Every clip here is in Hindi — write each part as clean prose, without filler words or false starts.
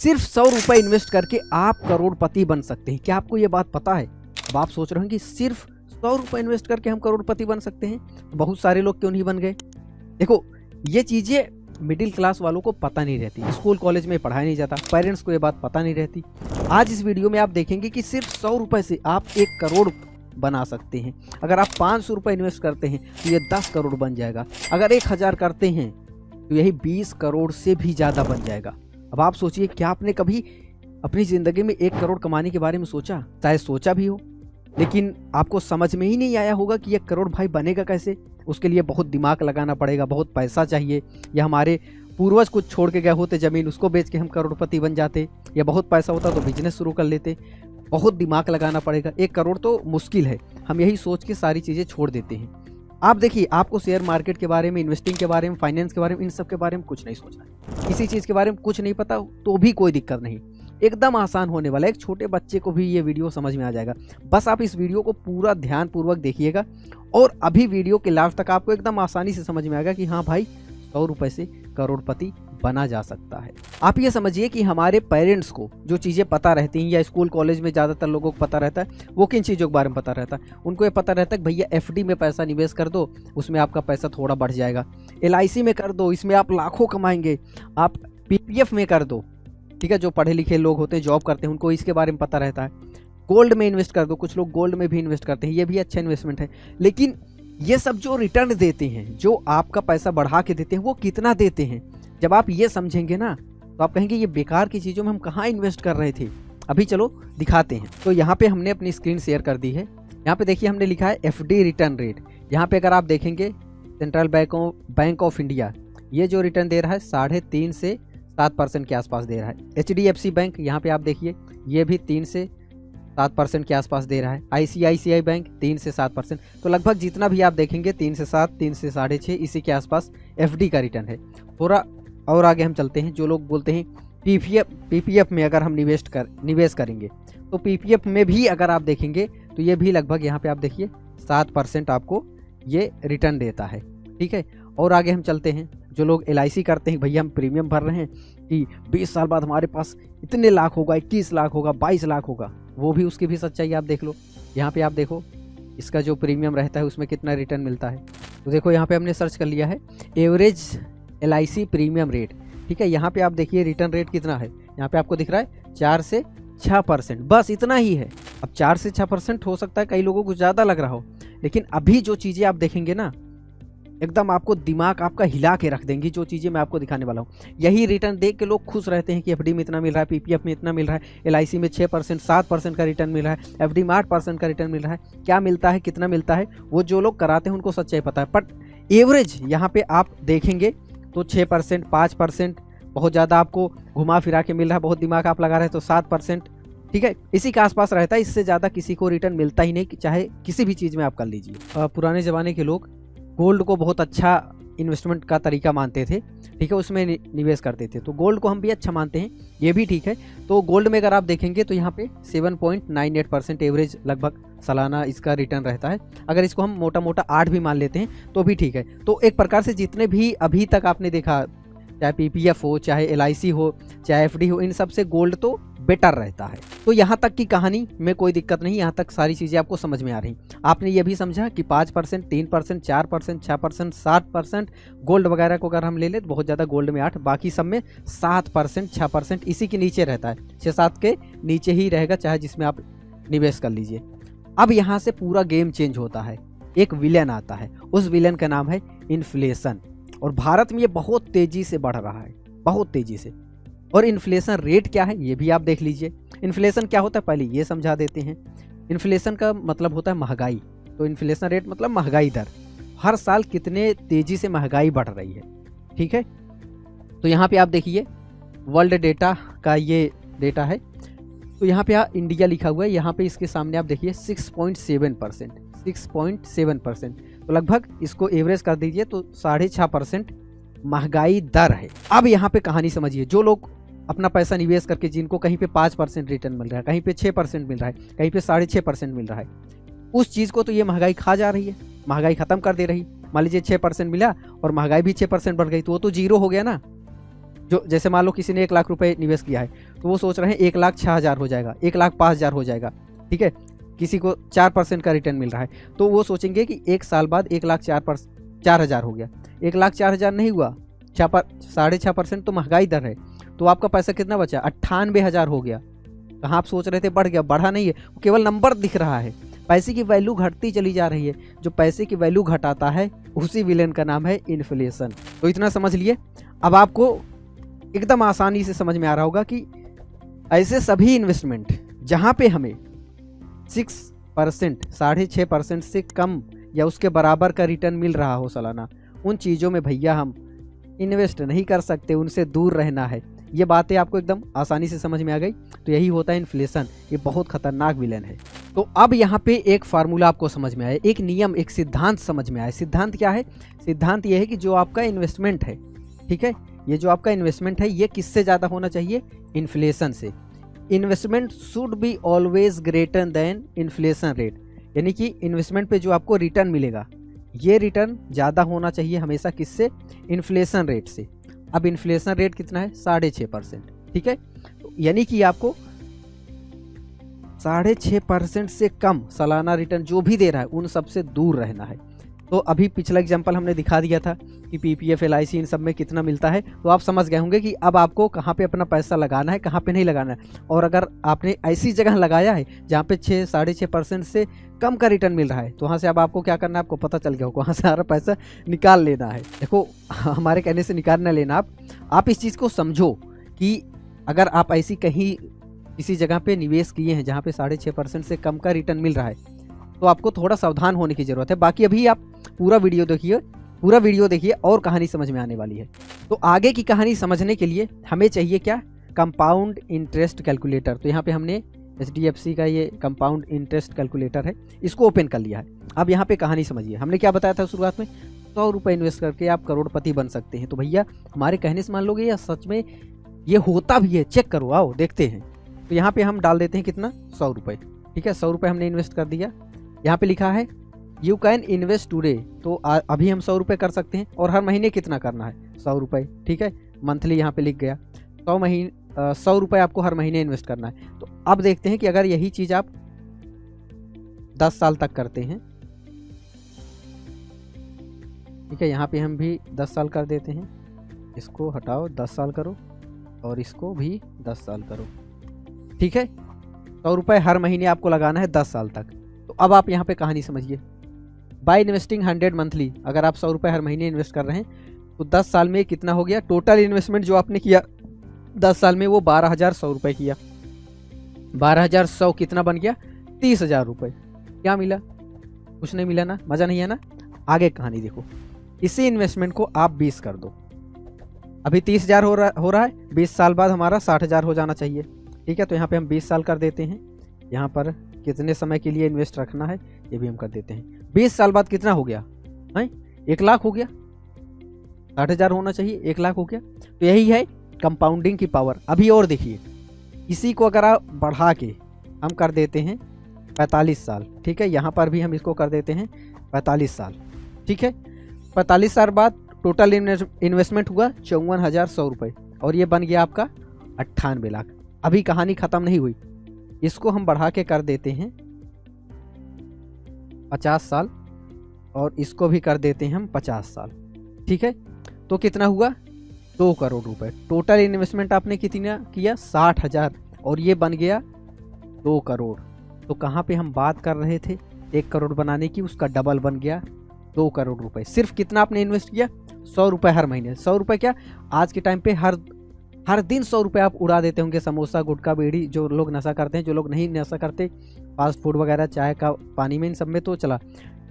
सिर्फ 100 रुपए इन्वेस्ट करके आप करोड़पति बन सकते हैं। क्या आपको ये बात पता है? अब आप सोच रहे हैं कि सिर्फ 100 रुपए इन्वेस्ट करके हम करोड़पति बन सकते हैं, तो बहुत सारे लोग क्यों नहीं बन गए? देखो, ये चीजें मिडिल क्लास वालों को पता नहीं रहती, स्कूल कॉलेज में पढ़ाया नहीं जाता, पेरेंट्स को ये बात पता नहीं रहती। आज इस वीडियो में आप देखेंगे कि सिर्फ 100 रुपए से आप 1 करोड़ बना सकते हैं। अगर आप 500 रुपए इन्वेस्ट करते हैं तो ये 10 करोड़ बन जाएगा। अगर 1000 करते हैं तो यही 20 करोड़ से भी ज़्यादा बन जाएगा। अब आप सोचिए, क्या आपने कभी अपनी ज़िंदगी में 1 करोड़ कमाने के बारे में सोचा? शायद सोचा भी हो, लेकिन आपको समझ में ही नहीं आया होगा कि 1 करोड़ भाई बनेगा कैसे। उसके लिए बहुत दिमाग लगाना पड़ेगा, बहुत पैसा चाहिए। या हमारे पूर्वज कुछ छोड़ के गए होते ज़मीन, उसको बेच के हम करोड़पति बन जाते, या बहुत पैसा होता तो बिजनेस शुरू कर लेते। बहुत दिमाग लगाना पड़ेगा। 1 करोड़ तो मुश्किल है। हम यही सोच के सारी चीज़ें छोड़ देते हैं। आप देखिए, आपको शेयर मार्केट के बारे में, इन्वेस्टिंग के बारे में, फाइनेंस के बारे में, इन सब के बारे में कुछ नहीं सोचना है। किसी चीज़ के बारे में कुछ नहीं पता तो भी कोई दिक्कत नहीं, एकदम आसान होने वाला है। एक छोटे बच्चे को भी ये वीडियो समझ में आ जाएगा। बस आप इस वीडियो को पूरा ध्यानपूर्वक देखिएगा और अभी वीडियो के लास्ट तक आपको एकदम आसानी से समझ में आएगा कि हाँ भाई, 100 रुपए से करोड़पति बना जा सकता है। आप ये समझिए कि हमारे पेरेंट्स को जो चीज़ें पता रहती हैं, या स्कूल कॉलेज में ज़्यादातर लोगों को पता रहता है, वो किन चीज़ों के बारे में पता रहता है? उनको ये पता रहता है कि भैया एफडी में पैसा निवेश कर दो, उसमें आपका पैसा थोड़ा बढ़ जाएगा। एलआईसी में कर दो, इसमें आप लाखों कमाएंगे। आप पीपीएफ में कर दो, ठीक है, जो पढ़े लिखे लोग होते हैं, जॉब करते हैं, उनको इसके बारे में पता रहता है। गोल्ड में इन्वेस्ट कर दो, कुछ लोग गोल्ड में भी इन्वेस्ट करते हैं, ये भी अच्छा इन्वेस्टमेंट है। लेकिन ये सब जो रिटर्न देते हैं, जो आपका पैसा बढ़ा के देते हैं, वो कितना देते हैं? जब आप ये समझेंगे ना, तो आप कहेंगे ये बेकार की चीज़ों में हम कहाँ इन्वेस्ट कर रहे थे। अभी चलो दिखाते हैं। तो यहाँ पे हमने अपनी स्क्रीन शेयर कर दी है। यहाँ पे देखिए, हमने लिखा है एफडी रिटर्न रेट। यहाँ पे अगर आप देखेंगे, सेंट्रल बैंक ऑफ इंडिया ये जो रिटर्न दे रहा है 3.5 से 7% के आसपास दे रहा है। एचडीएफसी बैंक यहाँ पे आप देखिए, ये भी 3 से 7% के आसपास दे रहा है। आईसीआईसीआई बैंक 3 से 7%। तो लगभग जितना भी आप देखेंगे 3 से 7, 3 से 6.5, इसी के आसपास एफडी का रिटर्न है। थोड़ा और आगे हम चलते हैं। जो लोग बोलते हैं पीपीएफ में अगर हम निवेश करेंगे, तो पीपीएफ में भी अगर आप देखेंगे तो ये भी लगभग यहाँ पे आप देखिए 7% आपको ये रिटर्न देता है, ठीक है। और आगे हम चलते हैं। जो लोग एलआईसी करते हैं, भैया हम प्रीमियम भर रहे हैं कि 20 साल बाद हमारे पास इतने लाख होगा, 21 लाख होगा, 22 लाख होगा, वो भी उसकी भी सच्चाई आप देख लो। यहाँ पे आप देखो, इसका जो प्रीमियम रहता है उसमें कितना रिटर्न मिलता है। तो देखो, यहाँ पे हमने सर्च कर लिया है एवरेज एलआईसी प्रीमियम रेट, ठीक है। यहाँ पे आप देखिए रिटर्न रेट कितना है। यहाँ पे आपको दिख रहा है 4 से 6%, बस इतना ही है। अब 4 से 6% हो सकता है कई लोगों को ज़्यादा लग रहा हो, लेकिन अभी जो चीज़ें आप देखेंगे ना, एकदम आपको दिमाग आपका हिला के रख देंगी। जो चीज़ें मैं आपको दिखाने वाला हूँ, यही रिटर्न देख के लोग खुश रहते हैं कि एफडी में इतना मिल रहा है, पीपीएफ में इतना मिल रहा है, एलआईसी में 6%, 7% का रिटर्न मिल रहा है, एफडी में 8% का रिटर्न मिल रहा है। क्या मिलता है, कितना मिलता है, वो जो लोग कराते हैं उनको सच्चाई पता है। बट एवरेज यहाँ पे आप देखेंगे तो 6%, 5%, बहुत ज़्यादा आपको घुमा फिरा के मिल रहा है, बहुत दिमाग आप लगा रहे हैं तो 7%, ठीक है, इसी के आसपास रहता है। इससे ज़्यादा किसी को रिटर्न मिलता ही नहीं, चाहे किसी भी चीज़ में आप कर लीजिए। पुराने ज़माने के लोग गोल्ड को बहुत अच्छा इन्वेस्टमेंट का तरीका मानते थे, ठीक है, उसमें निवेश करते थे। तो गोल्ड को हम भी अच्छा मानते हैं, ये भी ठीक है। तो गोल्ड में अगर आप देखेंगे तो यहाँ पे 7.98% एवरेज लगभग सालाना इसका रिटर्न रहता है। अगर इसको हम मोटा मोटा 8 भी मान लेते हैं तो भी ठीक है। तो एक प्रकार से जितने भी अभी तक आपने देखा, चाहे पीपीएफ हो, चाहे एलआईसी हो, चाहे एफडी हो, इन सब से गोल्ड तो बेटर रहता है। तो यहाँ तक की कहानी में कोई दिक्कत नहीं, यहाँ तक सारी चीज़ें आपको समझ में आ रही। आपने ये भी समझा कि 5%, 3%, 4%, 6%, 7% गोल्ड वगैरह को अगर हम ले लें तो बहुत ज़्यादा, गोल्ड में 8, बाकी सब में 7%, 6%, इसी के नीचे रहता है। 6-7 के नीचे ही रहेगा, चाहे जिसमें आप निवेश कर लीजिए। अब यहाँ से पूरा गेम चेंज होता है। एक विलेन आता है, उस विलेन का नाम है इन्फ्लेशन। और भारत में ये बहुत तेज़ी से बढ़ रहा है, बहुत तेज़ी से। और इन्फ्लेशन रेट क्या है ये भी आप देख लीजिए। इन्फ्लेशन क्या होता है पहले ये समझा देते हैं। इन्फ्लेशन का मतलब होता है महंगाई। तो इन्फ्लेशन रेट मतलब महंगाई दर, हर साल कितने तेज़ी से महंगाई बढ़ रही है, ठीक है। तो यहाँ पे आप देखिए, वर्ल्ड डेटा का ये डेटा है। तो यहाँ पे इंडिया लिखा हुआ है, यहाँ पे इसके सामने आप देखिए 6.7%, 6.7%। तो लगभग इसको एवरेज कर दीजिए तो 6.5% महंगाई दर है। अब यहाँ पे कहानी समझिए। जो लोग अपना पैसा निवेश करके, जिनको कहीं पे 5% रिटर्न मिल रहा है, कहीं पे 6% मिल रहा है, कहीं पे 6.5% मिल रहा है, उस चीज़ को तो ये महंगाई खा जा रही है, महंगाई खत्म कर दे रही। मान लीजिए 6% मिला और महंगाई भी 6% बढ़ गई, तो वो तो जीरो हो गया ना। जो जैसे मान लो किसी ने 1 लाख रुपए निवेश किया है, तो वो सोच रहे हैं 1,06,000 हो जाएगा, 1,05,000 हो जाएगा, ठीक है। किसी को 4% का रिटर्न मिल रहा है, तो वो सोचेंगे कि 1 साल बाद 1,04,000 हो गया। 1,04,000 नहीं हुआ, 6.5% तो महंगाई दर है, तो आपका पैसा कितना बचा? 98,000 हो गया। कहाँ आप सोच रहे थे बढ़ गया? बढ़ा नहीं है, केवल नंबर दिख रहा है। पैसे की वैल्यू घटती चली जा रही है। जो पैसे की वैल्यू घटाता है उसी विलेन का नाम है इन्फ्लेशन। तो इतना समझ लिए। अब आपको एकदम आसानी से समझ में आ रहा होगा कि ऐसे सभी इन्वेस्टमेंट जहाँ पे हमें 6%, 6.5% से कम या उसके बराबर का रिटर्न मिल रहा हो सालाना, उन चीज़ों में भैया हम इन्वेस्ट नहीं कर सकते, उनसे दूर रहना है। ये बातें आपको एकदम आसानी से समझ में आ गई। तो यही होता है इन्फ्लेशन, ये बहुत खतरनाक विलेन है। तो अब यहाँ पे एक फार्मूला आपको समझ में आया, एक नियम, एक सिद्धांत समझ में आया। सिद्धांत क्या है? सिद्धांत ये है कि जो आपका इन्वेस्टमेंट है, ठीक है, ये जो आपका इन्वेस्टमेंट है ये किससे ज़्यादा होना चाहिए? इन्फ्लेशन से। Investment should be always greater than inflation rate, यानी कि इन्वेस्टमेंट पे जो आपको रिटर्न मिलेगा ये रिटर्न ज़्यादा होना चाहिए हमेशा किससे? इन्फ्लेशन रेट से। अब इन्फ्लेशन रेट कितना है? 6.5%, ठीक है। तो यानी कि आपको 6.5% से कम सालाना रिटर्न जो भी दे रहा है उन सबसे दूर रहना है। तो अभी पिछला एग्जांपल हमने दिखा दिया था कि पीपीएफ, एलआईसी इन सब में कितना मिलता है, तो आप समझ गए होंगे कि अब आपको कहाँ पे अपना पैसा लगाना है, कहाँ पे नहीं लगाना है। और अगर आपने ऐसी जगह लगाया है जहाँ पे 6-6.5% से कम का रिटर्न मिल रहा है, तो वहाँ से अब आपको क्या करना है? आपको पता चल गया होगा, वहाँ से सारा पैसा निकाल लेना है। देखो, हमारे कहने से निकाल ना लेना, आप इस चीज़ को समझो कि अगर आप ऐसी कहीं किसी जगह पे निवेश किए हैं जहाँ पे 6.5% से कम का रिटर्न मिल रहा है, तो आपको थोड़ा सावधान होने की ज़रूरत है। बाकी अभी आप पूरा वीडियो देखिए और कहानी समझ में आने वाली है। तो आगे की कहानी समझने के लिए हमें चाहिए क्या? Compound interest calculator. तो यहाँ पे हमने HDFC का ये कंपाउंड इंटरेस्ट कैलकुलेटर है, इसको ओपन कर लिया है। अब यहाँ पे कहानी समझिए। हमने क्या बताया था शुरुआत में? 100 रुपये इन्वेस्ट करके आप करोड़पति बन सकते हैं। तो भैया हमारे कहने से मान लोगे या सच में ये होता भी है? चेक करो, आओ देखते हैं। तो यहाँ पे हम डाल देते हैं कितना? 100 रुपये, ठीक है। 100 रुपये हमने इन्वेस्ट कर दिया। यहाँ पे लिखा है यू कैन इन्वेस्ट टूडे, तो अभी हम 100 रुपये कर सकते हैं। और हर महीने कितना करना है? 100 रुपये, ठीक है। मंथली यहाँ पे लिख गया। 100 रुपये आपको हर महीने इन्वेस्ट करना है। तो अब देखते हैं कि अगर यही चीज़ आप 10 साल तक करते हैं, ठीक है। यहाँ पे हम भी 10 साल कर देते हैं। इसको हटाओ, 10 साल करो, और इसको भी 10 साल करो, ठीक है। 100 रुपये हर महीने आपको लगाना है 10 साल तक। तो अब आप यहाँ पे कहानी समझिए। बाय इन्वेस्टिंग 100 मंथली, अगर आप 100 रुपये हर महीने इन्वेस्ट कर रहे हैं तो 10 साल में कितना हो गया? टोटल इन्वेस्टमेंट जो आपने किया 10 साल में वो 12,100 रुपये किया। 12,100 कितना बन गया? 30,000 रुपये। क्या मिला? कुछ नहीं मिला ना, मज़ा नहीं है ना। आगे कहानी देखो। इसी इन्वेस्टमेंट को आप 20 कर दो। अभी 30,000 हो रहा है, 20 साल बाद हमारा 60,000 हो जाना चाहिए, ठीक है। तो यहाँ पे हम 20 साल कर देते हैं। यहाँ पर कितने समय के लिए इन्वेस्ट रखना है ये भी हम कर देते हैं। 20 साल बाद कितना हो गया? 1 लाख हो गया। 60,000 होना चाहिए, 1 लाख हो गया। तो यही है कंपाउंडिंग की पावर। अभी और देखिए, इसी को अगर आप बढ़ा के हम कर देते हैं 45 साल, ठीक है। यहाँ पर भी हम इसको कर देते हैं 45 साल, ठीक है। 45 साल बाद टोटल इन्वेस्टमेंट हुआ 54,100 रुपये, और ये बन गया आपका 98 लाख। अभी कहानी ख़त्म नहीं हुई, इसको हम बढ़ा के कर देते हैं 50 साल, और इसको भी कर देते हैं हम 50 साल, ठीक है। तो कितना हुआ? 2 करोड़ रुपए। टोटल इन्वेस्टमेंट आपने कितना किया? 60,000, और ये बन गया 2 करोड़। तो कहाँ पे हम बात कर रहे थे 1 करोड़ बनाने की, उसका डबल बन गया 2 करोड़ रुपए। सिर्फ कितना आपने इन्वेस्ट किया? 100 रुपये हर महीने। 100 रुपये क्या, आज के टाइम पे हर दिन 100 रुपये आप उड़ा देते होंगे। समोसा, गुटखा, बीड़ी, जो लोग नशा करते हैं, जो लोग नहीं नशा करते, फास्ट फूड वगैरह, चाय का पानी में, इन सब में तो चला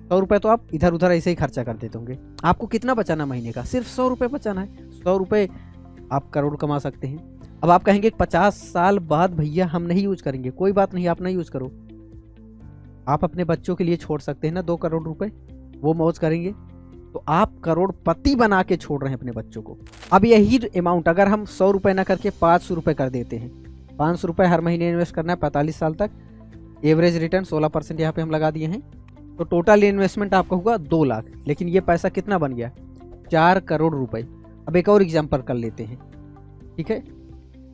100 रुपये तो आप इधर उधर ऐसे ही खर्चा कर देते होंगे। आपको कितना बचाना महीने का? सिर्फ 100 रुपये बचाना है। 100 रुपये आप करोड़ कमा सकते हैं। अब आप कहेंगे 50 साल बाद भैया हम नहीं यूज करेंगे। कोई बात नहीं, आप नहीं यूज करो, आप अपने बच्चों के लिए छोड़ सकते हैं ना 2 करोड़ रुपए, वो मौज करेंगे। तो आप करोड़पति बना के छोड़ रहे हैं अपने बच्चों को। अब यही अमाउंट अगर हम 100 रुपये ना करके 500 रुपये कर देते हैं, 500 रुपये हर महीने इन्वेस्ट करना है 45 साल तक, एवरेज रिटर्न 16% यहाँ पे हम लगा दिए हैं। तो टोटल इन्वेस्टमेंट आपका होगा 2 लाख, लेकिन ये पैसा कितना बन गया? 4 करोड़ रुपए। अब एक और एग्जाम्पल कर लेते हैं। ठीक है,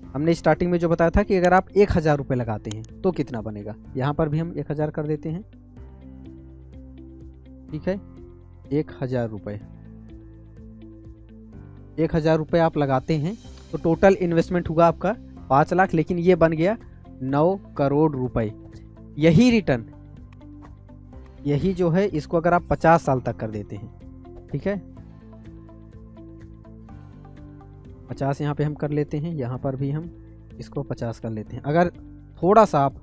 हमने स्टार्टिंग में जो बताया था कि अगर आप 1000 रुपये लगाते हैं तो कितना बनेगा, यहाँ पर भी हम 1000 कर देते हैं। ठीक है, 1000 रुपये, 1000 रुपये आप लगाते हैं तो टोटल इन्वेस्टमेंट हुआ आपका 5 लाख, लेकिन ये बन गया 9 करोड़ रुपए। यही रिटर्न, यही जो है इसको अगर आप 50 साल तक कर देते हैं, ठीक है, 50 यहाँ पे हम कर लेते हैं, यहाँ पर भी हम इसको 50 कर लेते हैं। अगर थोड़ा सा आप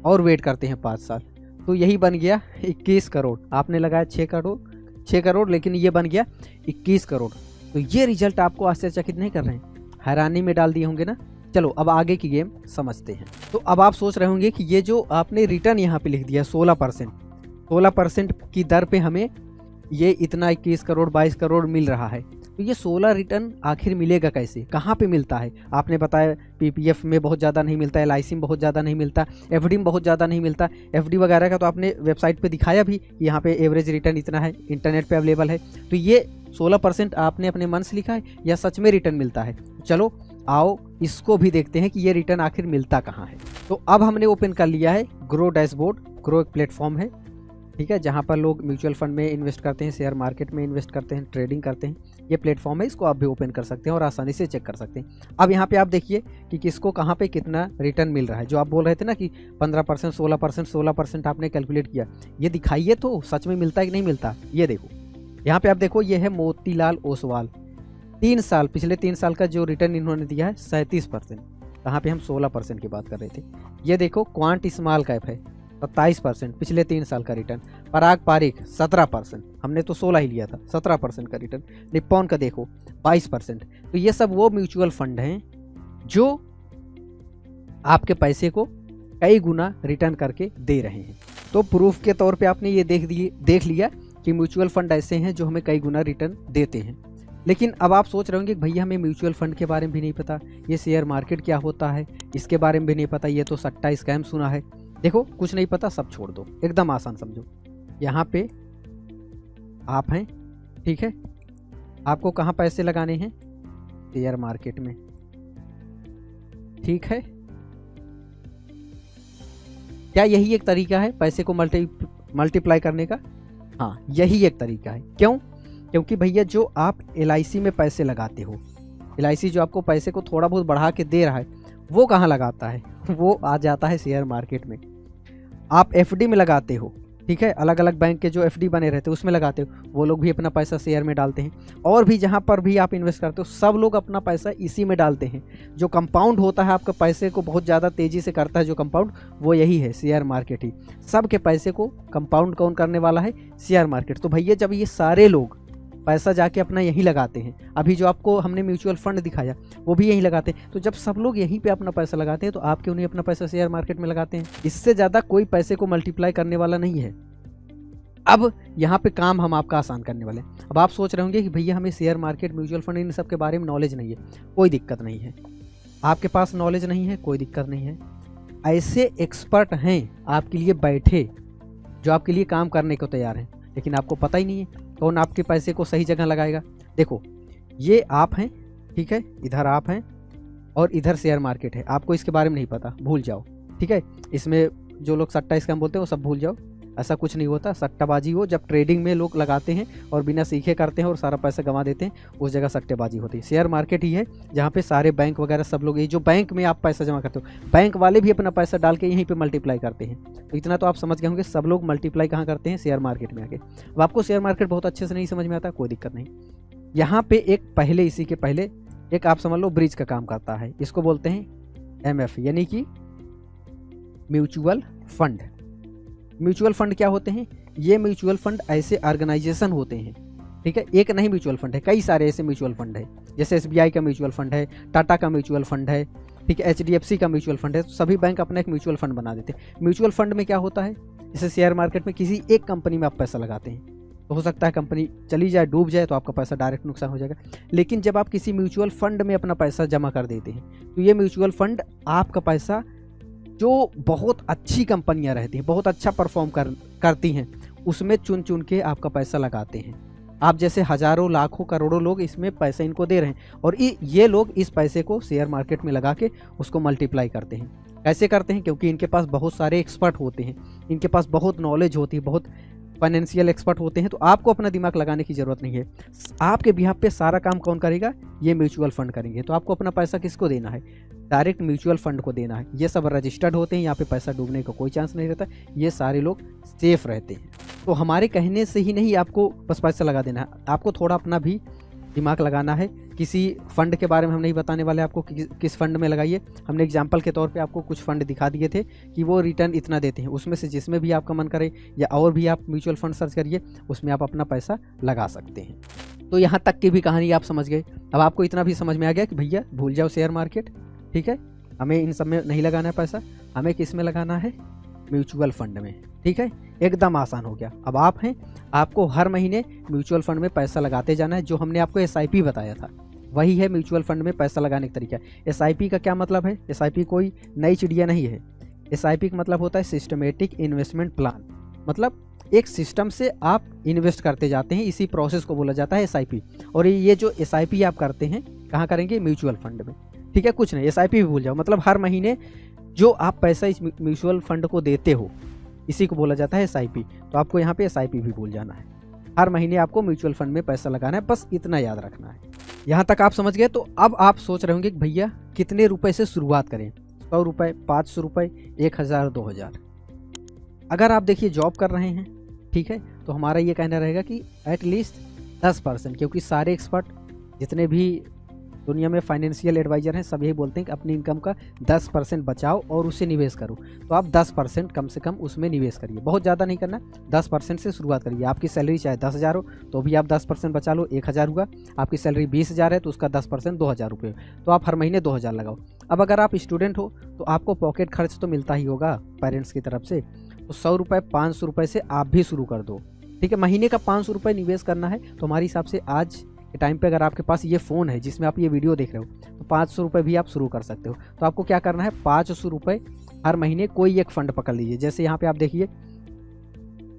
और वेट करते हैं 5 साल तो यही बन गया 21 करोड़। आपने लगाया 6 करोड़, लेकिन ये बन गया 21 करोड़। तो ये रिजल्ट आपको आश्चर्यचकित नहीं कर रहे हैं, हैरानी में डाल दिए होंगे ना। चलो अब आगे की गेम समझते हैं। तो अब आप सोच रहे होंगे कि ये जो आपने रिटर्न यहाँ पे लिख दिया 16% की दर पे हमें ये इतना 21 करोड़ 22 करोड़ मिल रहा है, तो ये 16 रिटर्न आखिर मिलेगा कैसे, कहाँ पे मिलता है। आपने बताया पीपीएफ में बहुत ज़्यादा नहीं मिलता, एलआईसी में बहुत ज़्यादा नहीं मिलता, एफडी में बहुत ज़्यादा नहीं मिलता। एफडी वगैरह का तो आपने वेबसाइट पे दिखाया भी, यहाँ पे एवरेज रिटर्न इतना है, इंटरनेट पे अवेलेबल है। तो ये 16% आपने अपने मन से लिखा है या सच में रिटर्न मिलता है। चलो आओ इसको भी देखते हैं कि ये रिटर्न आखिर मिलता कहाँ है। तो अब हमने ओपन कर लिया है ग्रो डैशबोर्ड। ग्रो एक प्लेटफॉर्म है, ठीक है, जहाँ पर लोग म्यूचुअल फंड में इन्वेस्ट करते हैं, शेयर मार्केट में इन्वेस्ट करते हैं, ट्रेडिंग करते हैं। ये प्लेटफॉर्म है, इसको आप भी ओपन कर सकते हैं और आसानी से चेक कर सकते हैं। अब यहाँ पे आप देखिए कि किसको कहाँ पे कितना रिटर्न मिल रहा है। जो आप बोल रहे थे ना कि 15%, 16% आपने कैलकुलेट किया, ये दिखाइए तो सच में मिलता है कि नहीं मिलता। ये देखो यहाँ पे आप देखो, ये है मोतीलाल ओसवाल, 3 साल, पिछले 3 साल का जो रिटर्न इन्होंने दिया है 37%। कहाँ पे हम 16% की बात कर रहे थे। ये देखो क्वांट स्मॉल कैप है 27%, पिछले 3 साल का रिटर्न। पराग पारिक 17%, हमने तो 16 ही लिया था, 17% का रिटर्न। निप्पॉन का देखो 22%। तो ये सब वो म्यूचुअल फंड हैं जो आपके पैसे को कई गुना रिटर्न करके दे रहे हैं। तो प्रूफ के तौर पे आपने ये देख लिया कि म्यूचुअल फंड ऐसे हैं जो हमें कई गुना रिटर्न देते हैं। लेकिन अब आप सोच रहे होंगे कि भैया हमें म्यूचुअल फंड के बारे में भी नहीं पता, ये शेयर मार्केट क्या होता है इसके बारे में भी नहीं पता, ये तो सट्टा स्कैम सुना है। देखो कुछ नहीं पता, सब छोड़ दो, एकदम आसान समझो। यहाँ पे आप हैं, ठीक है, आपको कहाँ पैसे लगाने हैं, शेयर मार्केट में, ठीक है। क्या यही एक तरीका है पैसे को मल्टीप्लाई करने का? हाँ, यही एक तरीका है। क्यों? क्योंकि भैया जो आप एलआईसी में पैसे लगाते हो, एलआईसी जो आपको पैसे को थोड़ा बहुत बढ़ा के दे रहा है, वो कहाँ लगाता है? वो आ जाता है शेयर मार्केट में। आप एफडी में लगाते हो, ठीक है, अलग अलग बैंक के जो एफडी बने रहते हैं उसमें लगाते हो, वो लोग भी अपना पैसा शेयर में डालते हैं। और भी जहाँ पर भी आप इन्वेस्ट करते हो सब लोग अपना पैसा इसी में डालते हैं। जो कंपाउंड होता है आपके पैसे को बहुत ज़्यादा तेज़ी से करता है, जो कंपाउंड, वो यही है शेयर मार्केट ही। सबके पैसे को कंपाउंड कौन करने वाला है? Share market. तो भैया जब ये सारे लोग पैसा जाके अपना यहीं लगाते हैं, अभी जो आपको हमने म्यूचुअल फंड दिखाया वो भी यहीं लगाते हैं, तो जब सब लोग यहीं पे अपना पैसा लगाते हैं तो आप क्यों नहीं अपना पैसा शेयर मार्केट में लगाते हैं? इससे ज़्यादा कोई पैसे को मल्टीप्लाई करने वाला नहीं है। अब यहाँ पे काम हम आपका आसान करने वाले हैं। अब आप सोच रहे होंगे कि भैया हमें शेयर मार्केट, म्यूचुअल फंड, इन सब के बारे में नॉलेज नहीं है। कोई दिक्कत नहीं है, आपके पास नॉलेज नहीं है, कोई दिक्कत नहीं है। ऐसे एक्सपर्ट हैं आपके लिए बैठे जो आपके लिए काम करने को तैयार हैं, लेकिन आपको पता ही नहीं है कौन आपके पैसे को सही जगह लगाएगा। देखो ये आप हैं, ठीक है, इधर आप हैं और इधर शेयर मार्केट है। आपको इसके बारे में नहीं पता, भूल जाओ, ठीक है। इसमें जो लोग सट्टा स्कैम बोलते हैं वो सब भूल जाओ, ऐसा कुछ नहीं होता। सट्टाबाजी हो जब ट्रेडिंग में लोग लगाते हैं और बिना सीखे करते हैं और सारा पैसा गंवा देते हैं, उस जगह सट्टेबाजी होती है। शेयर मार्केट ही है जहाँ पे सारे बैंक वगैरह सब लोग, ये जो बैंक में आप पैसा जमा करते हो, बैंक वाले भी अपना पैसा डाल के यहीं पे मल्टीप्लाई करते हैं। तो इतना तो आप समझ गए होंगे, सब लोग मल्टीप्लाई कहाँ करते हैं? शेयर मार्केट में आके। अब आपको शेयर मार्केट बहुत अच्छे से नहीं समझ में आता, कोई दिक्कत नहीं। यहाँ पे एक पहले, इसी के पहले एक आप समझ लो ब्रिज का काम करता है, इसको बोलते हैं MF, यानी कि म्यूचुअल फंड। म्यूचुअल फंड क्या होते हैं? ये म्यूचुअल फंड ऐसे ऑर्गेनाइजेशन होते हैं, ठीक है, एक नहीं म्यूचुअल फंड है, कई सारे ऐसे म्यूचुअल फंड है। जैसे SBI का म्यूचुअल फंड है, टाटा का म्यूचुअल फंड है, ठीक है, HDFC का म्यूचुअल फंड है। तो सभी बैंक अपना एक म्यूचुअल फंड बना देते हैं। म्यूचुअल फंड में क्या होता है, जैसे शेयर मार्केट में किसी एक कंपनी में आप पैसा लगाते हैं, तो हो सकता है कंपनी चली जाए, डूब जाए, तो आपका पैसा डायरेक्ट नुकसान हो जाएगा। लेकिन जब आप किसी म्यूचुअल फंड में अपना पैसा जमा कर देते हैं, तो ये म्यूचुअल फंड आपका पैसा, जो बहुत अच्छी कंपनियां रहती हैं, बहुत अच्छा परफॉर्म करती हैं, उसमें चुन चुन के आपका पैसा लगाते हैं। आप जैसे हज़ारों लाखों करोड़ों लोग इसमें पैसे इनको दे रहे हैं और ये लोग इस पैसे को शेयर मार्केट में लगा के उसको मल्टीप्लाई करते हैं। कैसे करते हैं? क्योंकि इनके पास बहुत सारे एक्सपर्ट होते हैं, इनके पास बहुत नॉलेज होती है, बहुत फाइनेंशियल एक्सपर्ट होते हैं। तो आपको अपना दिमाग लगाने की ज़रूरत नहीं है। आपके बिहाफ पे सारा काम कौन करेगा? ये म्यूचुअल फंड करेंगे। तो आपको अपना पैसा किसको देना है? डायरेक्ट म्यूचुअल फंड को देना है। ये सब रजिस्टर्ड होते हैं, यहाँ पे पैसा डूबने का कोई चांस नहीं रहता, ये सारे लोग सेफ रहते हैं। तो हमारे कहने से ही नहीं आपको बस पैसा लगा देना है, आपको थोड़ा अपना भी दिमाग लगाना है। किसी फंड के बारे में हम नहीं बताने वाले आपको कि किस फंड में लगाइए। हमने एग्जांपल के तौर पे आपको कुछ फंड दिखा दिए थे कि वो रिटर्न इतना देते हैं, उसमें से जिसमें भी आपका मन करे या और भी आप म्यूचुअल फंड सर्च करिए, उसमें आप अपना पैसा लगा सकते हैं। तो यहाँ तक की भी कहानी आप समझ गए। अब आपको इतना भी समझ में आ गया कि भैया भूल जाओ शेयर मार्केट, ठीक है, हमें इन सब में नहीं लगाना है पैसा, हमें किस में लगाना है? म्यूचुअल फंड में, ठीक है। एकदम आसान हो गया। अब आप हैं, आपको हर महीने म्यूचुअल फंड में पैसा लगाते जाना है। जो हमने आपको SIP बताया था वही है म्यूचुअल फंड में पैसा लगाने का तरीका। SIP का क्या मतलब है? SIP कोई नई चिड़िया नहीं है। SIP का मतलब होता है सिस्टमेटिक इन्वेस्टमेंट प्लान, मतलब एक सिस्टम से आप इन्वेस्ट करते जाते हैं, इसी प्रोसेस को बोला जाता है SIP। और ये जो SIP आप करते हैं कहाँ करेंगे? म्यूचुअल फंड में, ठीक है। कुछ नहीं, SIP भी भूल जाओ, मतलब हर महीने जो आप पैसा इस म्यूचुअल फंड को देते हो इसी को बोला जाता है SIP। तो आपको यहाँ पे SIP भी भूल जाना है। हर महीने आपको म्यूचुअल फंड में पैसा लगाना है, बस इतना याद रखना है। यहाँ तक आप समझ गए। तो अब आप सोच रहे होंगे कि भैया कितने रुपए से शुरुआत करें? 100 रुपये, 500 रुपये, 1000, 2000। अगर आप देखिए जॉब कर रहे हैं, ठीक है, तो हमारा ये कहना रहेगा कि एटलीस्ट 10%, क्योंकि सारे एक्सपर्ट जितने भी दुनिया में फाइनेंशियल एडवाइजर हैं सब यही बोलते हैं कि अपनी इनकम का 10% बचाओ और उसे निवेश करो। तो आप 10% कम से कम उसमें निवेश करिए, बहुत ज़्यादा नहीं करना, 10% से शुरुआत करिए। आपकी सैलरी चाहे 10,000 हो तो भी आप 10% बचा लो, 1000 हुआ। आपकी सैलरी 20,000 है तो उसका 10% 2000 रुपये, तो आप हर महीने 2000 लगाओ। अब अगर आप स्टूडेंट हो तो आपको पॉकेट खर्च तो मिलता ही होगा पेरेंट्स की तरफ से, तो 100 रुपये, 500 रुपये से आप भी शुरू कर दो, ठीक है। महीने का 500 रुपये निवेश करना है। तो हमारे हिसाब से आज के टाइम पे अगर आपके पास ये फ़ोन है जिसमें आप ये वीडियो देख रहे हो तो 500 रुपये भी आप शुरू कर सकते हो। तो आपको क्या करना है? 500 रुपये हर महीने कोई एक फ़ंड पकड़ लीजिए। जैसे यहाँ पे आप देखिए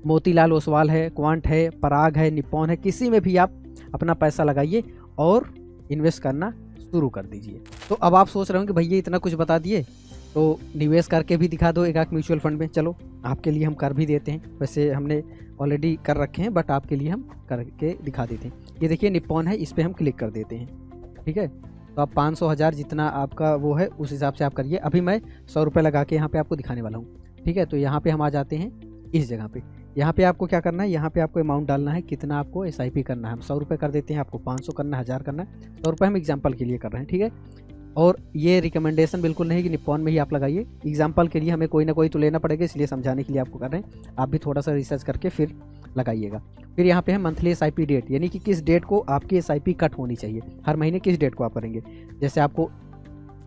मोतीलाल ओसवाल है, क्वांट है, पराग है, निप्पॉन है, किसी में भी आप अपना पैसा लगाइए और इन्वेस्ट करना शुरू कर दीजिए। तो अब आप सोच रहे हो कि भैया इतना कुछ बता दिए तो निवेश करके भी दिखा दो एक म्यूचुअल फंड में। चलो आपके लिए हम कर भी देते हैं, वैसे हमने ऑलरेडी कर रखे हैं बट आपके लिए हम करके दिखा देते हैं। ये देखिए निप्पॉन है, इस पर हम क्लिक कर देते हैं, ठीक है। तो आप 500, 1000 जितना आपका वो है उस हिसाब से आप करिए। अभी मैं 100 रुपये लगा के यहाँ पे आपको दिखाने वाला हूँ, ठीक है। तो यहाँ पे हम आ जाते हैं इस जगह पे। यहाँ पे आपको क्या करना है? यहाँ पे आपको अमाउंट डालना है, कितना आपको SIP करना है। हम 100 रुपये कर देते हैं, आपको 500 करना है, 1000 करना है। 100 रुपये हम एग्जाम्पल के लिए कर रहे हैं, ठीक है। और ये रिकमेंडेशन बिल्कुल नहीं कि निप्पॉन में ही आप लगाइए, एग्जाम्पल के लिए हमें कोई ना कोई तो लेना पड़ेगा, इसलिए समझाने के लिए आपको कर रहे हैं। आप भी थोड़ा सा रिसर्च करके फिर लगाइएगा। फिर यहाँ पे है मंथली SIP डेट, यानी कि किस डेट को आपकी SIP कट होनी चाहिए, हर महीने किस डेट को आप करेंगे। जैसे आपको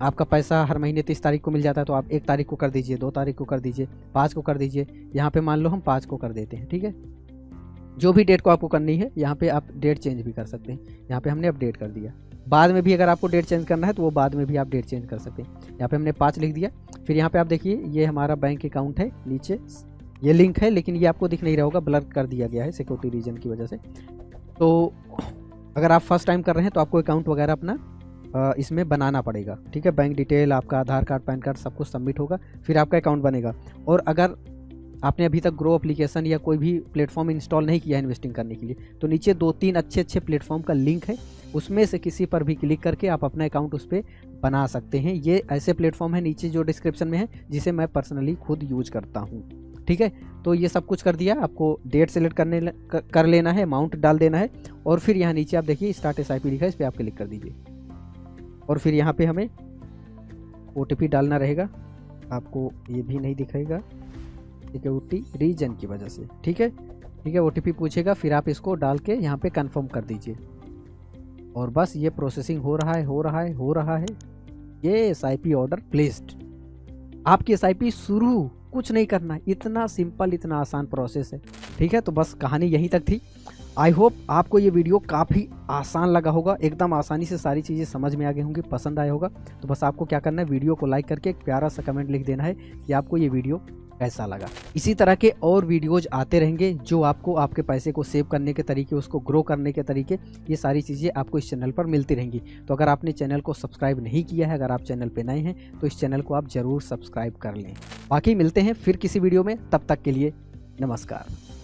आपका पैसा हर महीने 30 तारीख को मिल जाता है तो आप 1 तारीख को कर दीजिए, 2 तारीख को कर दीजिए, 5 को कर दीजिए। यहाँ पे मान लो हम 5 को कर देते हैं, ठीक है। जो भी डेट को आपको करनी है यहाँ पे आप डेट चेंज भी कर सकते हैं। यहाँ पे हमने अपडेट कर दिया। बाद में भी अगर आपको डेट चेंज करना है तो वो बाद में भी आप डेट चेंज कर सकते हैं। यहाँ पे हमने 5 लिख दिया। फिर यहाँ पे आप देखिए ये हमारा बैंक अकाउंट है, नीचे ये लिंक है लेकिन ये आपको दिख नहीं रहा होगा, ब्लर कर दिया गया है सिक्योरिटी रीजन की वजह से। तो अगर आप फर्स्ट टाइम कर रहे हैं तो आपको अकाउंट वगैरह अपना इसमें बनाना पड़ेगा, ठीक है। बैंक डिटेल, आपका आधार कार्ड, पैन कार्ड सब कुछ सबमिट होगा, फिर आपका अकाउंट बनेगा। और अगर आपने अभी तक ग्रो एप्लीकेशन या कोई भी प्लेटफॉर्म इंस्टॉल नहीं किया है इन्वेस्टिंग करने के लिए तो नीचे 2-3 अच्छे प्लेटफॉर्म का लिंक है, उसमें से किसी पर भी क्लिक करके आप अपना अकाउंट उस पर बना सकते हैं। ये ऐसे प्लेटफॉर्म है नीचे जो डिस्क्रिप्शन में है जिसे मैं पर्सनली खुद यूज करता हूँ, ठीक है। तो ये सब कुछ कर दिया, आपको डेट सेलेक्ट कर लेना है, अमाउंट डाल देना है और फिर यहाँ नीचे आप देखिए स्टार्ट SIP लिखा है, इस पर आप क्लिक कर दीजिए। और फिर यहाँ पे हमें OTP डालना रहेगा, आपको ये भी नहीं दिखाएगा सिक्योरिटी रीजन की वजह से, ठीक है। ठीक है, OTP पूछेगा, फिर आप इसको डाल के यहाँ पे कंफर्म कर दीजिए और बस ये प्रोसेसिंग हो रहा है। ये SIP ऑर्डर प्लेस्ड, आपकी SIP शुरू, कुछ नहीं करना, इतना सिंपल, इतना आसान प्रोसेस है, ठीक है। तो बस कहानी यहीं तक थी। आई होप आपको ये वीडियो काफ़ी आसान लगा होगा, एकदम आसानी से सारी चीज़ें समझ में आ गई होंगी, पसंद आया होगा। तो बस आपको क्या करना है, वीडियो को लाइक करके एक प्यारा सा कमेंट लिख देना है कि आपको ये वीडियो कैसा लगा। इसी तरह के और वीडियोज आते रहेंगे जो आपको आपके पैसे को सेव करने के तरीके, उसको ग्रो करने के तरीके, ये सारी चीज़ें आपको इस चैनल पर मिलती रहेंगी। तो अगर आपने चैनल को सब्सक्राइब नहीं किया है, अगर आप चैनल पे नए हैं तो इस चैनल को आप ज़रूर सब्सक्राइब कर लें। बाकी मिलते हैं फिर किसी वीडियो में, तब तक के लिए नमस्कार।